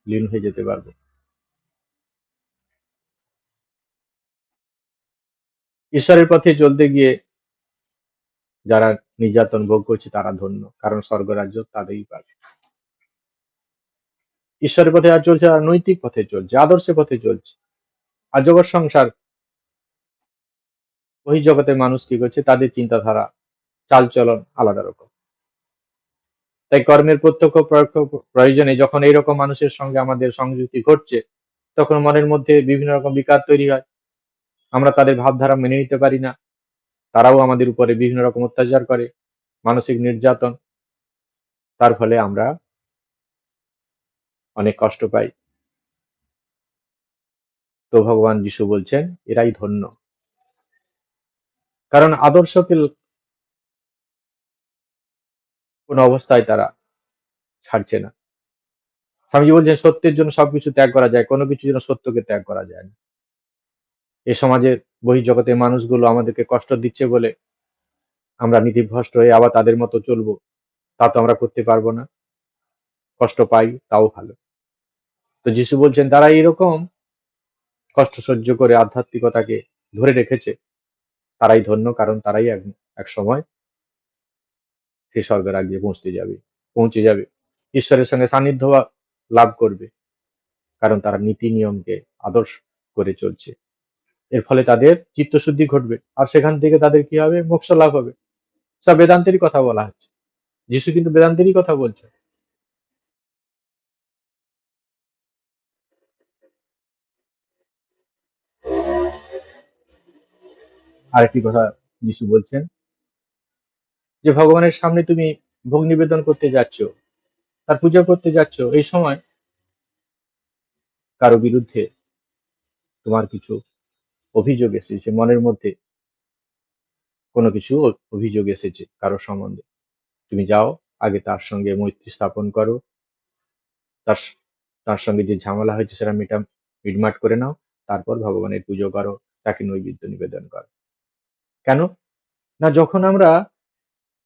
লীন হয়ে যেতে পারবো। ঈশ্বরের পথে চলতে গিয়ে যারা নির্যাতন ভোগ করছে তারা ধন্য, কারণ স্বর্গরাজ্য তাদেরই পাবে। ঈশ্বরের পথে আর চলছে, আর নৈতিক পথে চলছে, আদর্শের পথে চলছে। আর জগৎ সংসার, বহির্জগতের মানুষ কি করছে, তাদের চিন্তাধারা, চালচলন আলাদা রকম। তাই কর্মের প্রত্যক্ষ পরোক্ষ প্রয়োজনে যখন এইরকম মানুষের সঙ্গে আমাদের সংযুক্তি ঘটছে, তখন মনের মধ্যে বিভিন্ন রকম বিকার তৈরি হয়। আমরা তাদের ভাবধারা মেনে নিতে পারি না, তারাও আমাদের উপরে বিভিন্ন রকম অত্যাচার করে, মানসিক নির্যাতন। তার ফলে আমরা অনেক কষ্ট পাই। তো ভগবান যিশু বলছেন এরাই ধন্য, কারণ আদর্শকে কোন অবস্থায় তারা ছাড়ছে না। স্বামীজি বলছেন সত্যের জন্য সবকিছু ত্যাগ করা যায়, কোনো কিছু যেন সত্যকে ত্যাগ করা যায় না। এ সমাজের বহির্জগতের মানুষগুলো আমাদেরকে কষ্ট দিচ্ছে বলে আমরা নীতিভ্রষ্ট হয়ে আবার তাদের মতো চলবো, তা তো আমরা করতে পারবো না। কষ্ট পাই, তাও ভালো। তো যিশু বলছেন তারা এইরকম কষ্ট সহ্য করে আধ্যাত্মিকতাকে ধরে রেখেছে, তারাই ধন্য, কারণ তারাই এক সময় সেই স্বর্গরাজ্যে পৌঁছে যাবে, ঈশ্বরের সঙ্গে সান্নিধ্য লাভ করবে, কারণ তারা নীতি নিয়মকে আদর্শ করে চলছে। এর ফলে তাদের চিত্তশুদ্ধি ঘটবে, আর সেখান থেকে তাদের কি হবে, মোক্ষ লাভ হবে। সব বেদান্তেরই কথা বলা হচ্ছে, যিশু কিন্তু বেদান্তেরই কথা বলছে। আরেকটি কথা যিশু বলছেন, যে ভগবানের সামনে তুমি ভোগ নিবেদন করতে যাচ্ছ, তার পূজা করতে যাচ্ছ, এই সময় কারো বিরুদ্ধে তোমার কিছু অভিযোগ এসেছে, মনের মধ্যে কোনো কিছু অভিযোগ এসেছে কারো সম্বন্ধে, তুমি যাও, আগে তার সঙ্গে মৈত্রী স্থাপন করো, তার তার সঙ্গে যে ঝামেলা হয়েছে সেটা মিটমাট করে নাও, তারপর ভগবানের পুজো করো, তাকে নৈবেদ্য নিবেদন করো। কেন না, যখন আমরা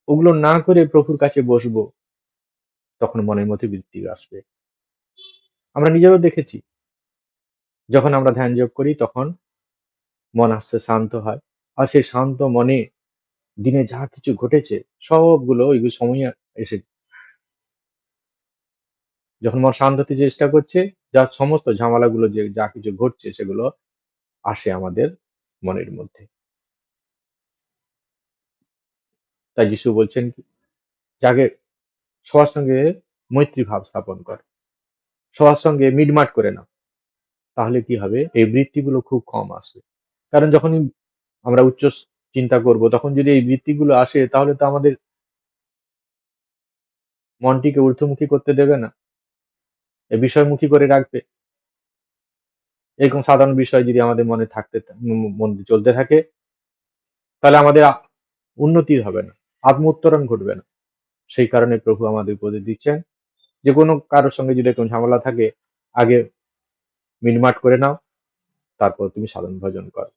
ওগুলো না করে প্রভুর কাছে বসবো, তখন মনের মধ্যে বৃত্তি আসবে। আমরা নিজেরও দেখেছি, যখন আমরা ধ্যান যোগ করি তখন মন আস্তে শান্ত হয়, আর সেই শান্ত মনে দিনে যা কিছু ঘটেছে সবগুলো ওইগুলো সময় এসে, যখন মন শান্ত হতে চেষ্টা করছে, যা সমস্ত ঝামেলাগুলো যে যা কিছু ঘটছে সেগুলো আসে আমাদের মনের মধ্যে। তাই যিশু বলছেন যাকে সবার সঙ্গে মৈত্রী ভাব স্থাপন কর, সবার সঙ্গে মিটমাট করে নাও, তাহলে কি হবে, এই বৃত্তিগুলো খুব কম আসবে। কারণ যখনই আমরা উচ্চ চিন্তা করব, তখন যদি এই বৃত্তিগুলো আসে, তাহলে তো আমাদের মনটিকে ঊর্ধ্বমুখী করতে দেবে না, এই বিষয়মুখী করে রাখবে। এরকম সাধারণ বিষয় যদি আমাদের মনে চলতে থাকে, তাহলে আমাদের উন্নতি হবে না, আত্ম উত্তরণ ঘটবে না। সেই কারণে প্রভু আমাদের উপদেশ দিচ্ছেন যে কোনো কারোর সঙ্গে যদি এরকম ঝামেলা থাকে, আগে মিটমাট করে নাও, তারপর তুমি সাধন ভজন করো।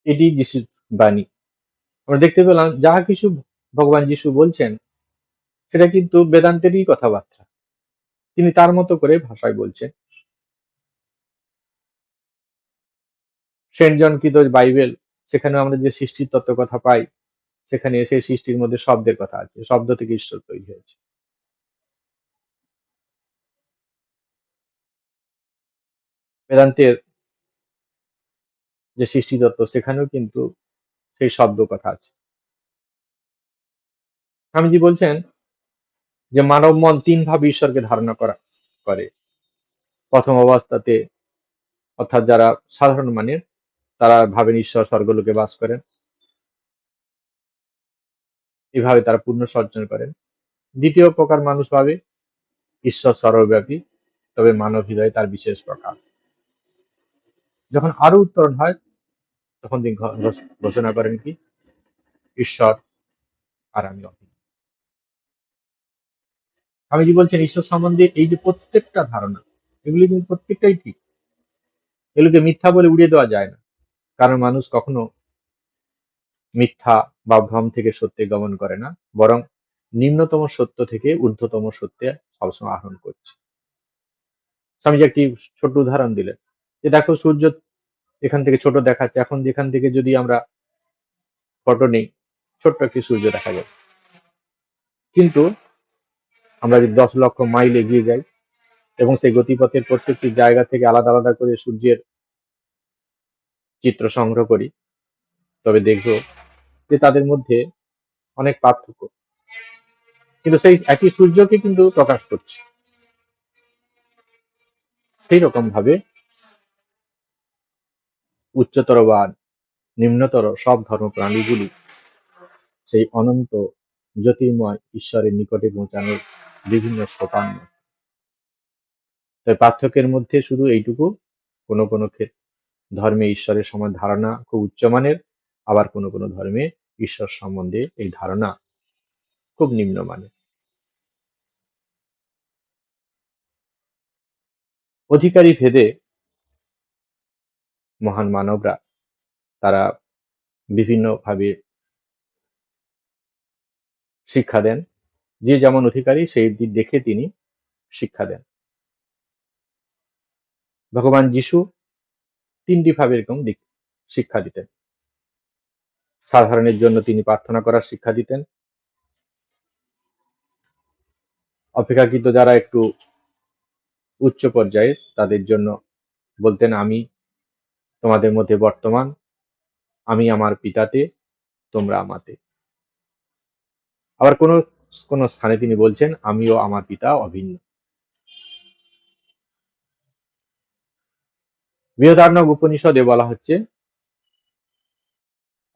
এটি যিশুর বাণী। আমরা দেখতে পেলাম যাহা কিছু ভগবান যিশু বলছেন সেটা কিন্তু বেদান্তেরই কথাবার্তা, তিনি তার মতো করে ভাষায় বলছেন। সেন্ট জন কৃত বাইবেল, সেখানে আমরা যে সৃষ্টির তত্ত্ব কথা পাই, সেখানে সেই সৃষ্টির মধ্যে শব্দের কথা আছে, শব্দ থেকে ঈশ্বর তৈরি হয়েছে। বেদান্তের যে সৃষ্টি তত্ত্ব, সেখানেও কিন্তু সেই শব্দ কথা আছে। স্বামীজি বলছেন যে মানব মন তিন ভাবে ঈশ্বরকে ধারণা করে। প্রথম অবস্থাতে, অর্থাৎ যারা সাধারণ মানের, তারা ভাবেন ঈশ্বর স্বর্গলোকে বাস করেন, এইভাবে তারা পূর্ণ সর্জন করেন। দ্বিতীয় প্রকার মানুষ ভাবে ঈশ্বর সর্বব্যাপী, তবে মানব হৃদয়ে তার বিশেষ প্রকার। যখন আরো উত্তরণ হয়, তখন তিনি ঘোষণা করেন কি, ঈশ্বর আর আমি অভিন্ন। স্বামীজি বলছেন ঈশ্বর সম্বন্ধে এই যে প্রত্যেকটা ধারণা, এগুলি কিন্তু প্রত্যেকটাই ঠিক, এগুলোকে মিথ্যা বলে উড়িয়ে দেওয়া যায় না। কারণ মানুষ কখনো মিথ্যা বা ভ্রম থেকে সত্যে গমন করে না, বরং নিম্নতম সত্য থেকে ঊর্ধ্বতম সত্যে সবসময় আহরণ করছে। স্বামীজি একটি ছোট উদাহরণ দিলেন যে দেখো, সূর্য এখান থেকে ছোট দেখাচ্ছে, এখন যেখান থেকে যদি আমরা ফটো নেই, ছোট্ট একটি সূর্য দেখা যায়। কিন্তু আমরা যদি 10 লক্ষ মাইল এগিয়ে যাই এবং সেই গতিপথের প্রত্যেকটি জায়গা থেকে আলাদা আলাদা করে সূর্যের চিত্র সংগ্রহ করি, তবে দেখব যে তাদের মধ্যে অনেক পার্থক্য, কিন্তু সেই একই সূর্যকে কিন্তু প্রকাশ করছে। সেই রকম ভাবে উচ্চতর বা নিম্নতর সব ধর্মপ্রাণীগুলি সেই অনন্ত জ্যোতির্ময় ঈশ্বরের নিকটে পৌঁছানোর বিভিন্ন সোপান। তাই পার্থক্যের মধ্যে শুধু এইটুকু, কোনো কোনো ধর্মে ঈশ্বরের সমান ধারণা খুব উচ্চমানের, আবার কোনো কোনো ধর্মে ঈশ্বর সম্বন্ধে এই ধারণা খুব নিম্নমানের। অধিকারী ভেদে মহান মানবরা তারা বিভিন্নভাবে শিক্ষা দেন, যে যেমন অধিকারী সেই দিক দেখে তিনি শিক্ষা দেন। ভগবান যিশু তিনটি ভাবে এরকম শিক্ষা দিতেন। সাধারণের জন্য তিনি প্রার্থনা করার শিক্ষা দিতেন, অপেক্ষাকৃত যারা একটু উচ্চ পর্যায়ে তাদের জন্য বলতেন, আমি তোমাদের মধ্যে বর্তমান, আমি আমার পিতাতে, তোমরা আমাতে। আবার কোন কোন স্থানে তিনি বলছেন, আমিও আমার পিতা অভিন্ন। বৃহদারণ্যক উপনিষদে বলা হচ্ছে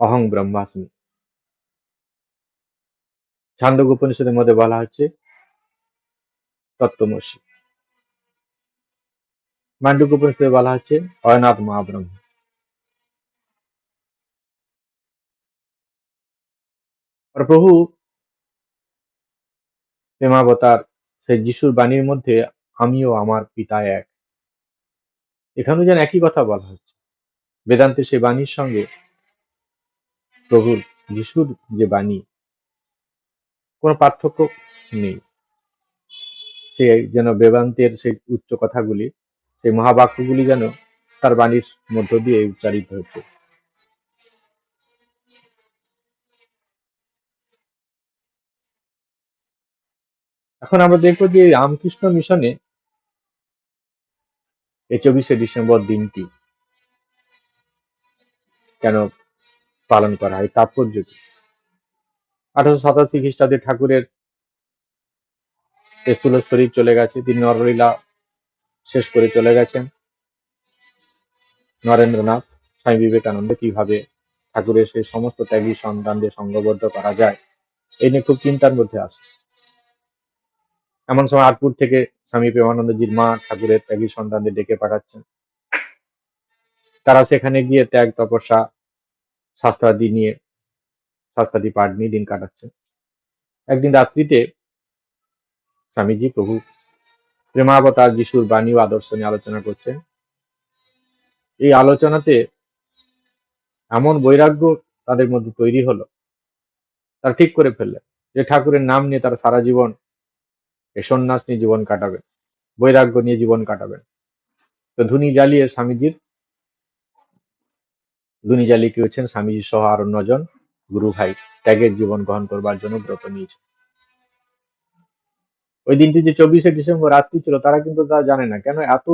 অহং ব্রহ্মাস্মি। ছান্দোক্য উপনিষদের মধ্যে বলা হচ্ছে তত্ত্বমসি। মান্ডুক্য উপনিষদে বলা হচ্ছে অয়নাথ মহাব্রহ্ম। আর প্রভু প্রেমাবতার সেই যিশুর বাণীর মধ্যে আমিও আমার পিতা এক, এখানেও যেন একই কথা বলা হচ্ছে। বেদান্তের সেই বাণীর সঙ্গে প্রভুর যিশুর যে বাণী, কোনো পার্থক্য নেই। সে যেন বেদান্তের সেই উচ্চ কথাগুলি, সেই মহাবাক্যগুলি যেন তার বাণীর মধ্য দিয়ে উচ্চারিত হচ্ছে। এখন আমরা দেখবো যে রামকৃষ্ণ মিশনে এই 24শে ডিসেম্বর দিনটি কেন পালন করা হয়, তাৎপর্য কি? 1887 খ্রিস্টাব্দে ঠাকুরের স্থূল শরীর চলে গেছে, তিনি নরলীলা শেষ করে চলে গেছেন। নরেন্দ্রনাথ, স্বামী বিবেকানন্দ কিভাবে ঠাকুরের সেই সমস্ত ত্যাগী সন্তানদের সংঘবদ্ধ করা যায়, এই নিয়ে খুব চিন্তার মধ্যে আছে। এমন সময় আটপুর থেকে স্বামী প্রেমানন্দজির মা ঠাকুরের ত্যাগী সন্তানদের ডেকে পাঠাচ্ছেন। তারা সেখানে গিয়ে ত্যাগ, তপস্যা, শাস্ত্রাদি পাঠ নিয়ে দিন কাটাচ্ছেন। একদিন রাত্রিতে স্বামীজি প্রভু প্রেমাবতার যিশুর বাণী ও আদর্শ নিয়ে আলোচনা করছেন। এই আলোচনাতে এমন বৈরাগ্য তাদের মধ্যে তৈরি হলো, তারা ঠিক করে ফেললেন যে ঠাকুরের নাম নিয়ে তারা সারা জীবন এই সন্ন্যাস নিয়ে জীবন কাটাবেন, বৈরাগ্য নিয়ে জীবন কাটাবেন। তো ধুনি জ্বালিয়ে কি হচ্ছেন, স্বামীজি সহ আরো 9 জন গুরু ভাই ত্যাগের জীবন গ্রহণ করবার জন্য ব্রত নিয়েছে। ওই দিনটি যে 24শে ডিসেম্বর রাত্রি ছিল, তারা কিন্তু তা জানে না। কেন এত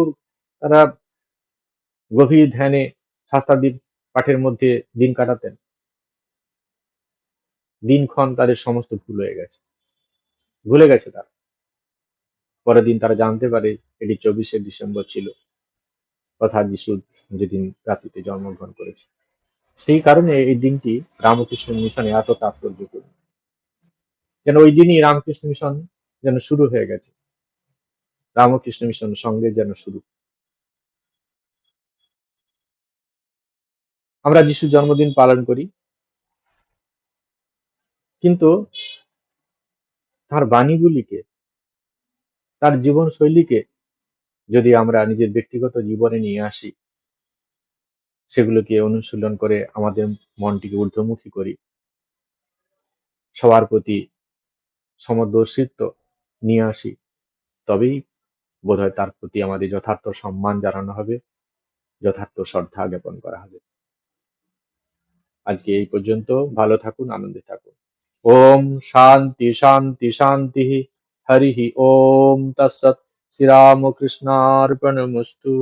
তারা গভীর ধ্যানে শাস্ত্রাদির পাঠের মধ্যে দিন কাটাতেন? দিনক্ষণ তাদের সমস্ত ভুলে গেছে তারা। পরের দিন তারা জানতে পারে এটি 24শে ডিসেম্বর ছিল, অর্থাৎ যিশু যেদিন রাত্রিতে জন্মগ্রহণ করেছে। সেই কারণে এই দিনটি রামকৃষ্ণ মিশনে এত তাৎপর্যপূর্ণ। যেন ওই দিনই রামকৃষ্ণ মিশন যেন শুরু হয়ে গেছে, রামকৃষ্ণ মিশন সঙ্গে যেন শুরু। আমরা যিশুর জন্মদিন পালন করি, কিন্তু তার বাণীগুলিকে, তার জীবনশৈলীকে যদি আমরা নিজের ব্যক্তিগত জীবনে নিয়ে আসি, সেগুলোকে অনুশীলন করে আমাদের মনটিকে ঊর্ধ্বমুখী করি, সবার প্রতি সমদর্শিত্ব নিয়ে আসি, তবেই বোধহয় তার প্রতি আমাদের যথার্থ সম্মান জানানো হবে, যথার্থ শ্রদ্ধা জ্ঞাপন করা হবে। আজকে এই পর্যন্ত। ভালো থাকুন, আনন্দে থাকুন। ওম শান্তি শান্তি শান্তি। হরি ওম তৎসৎ। শ্রীরামকৃষ্ণার্পণমস্তু।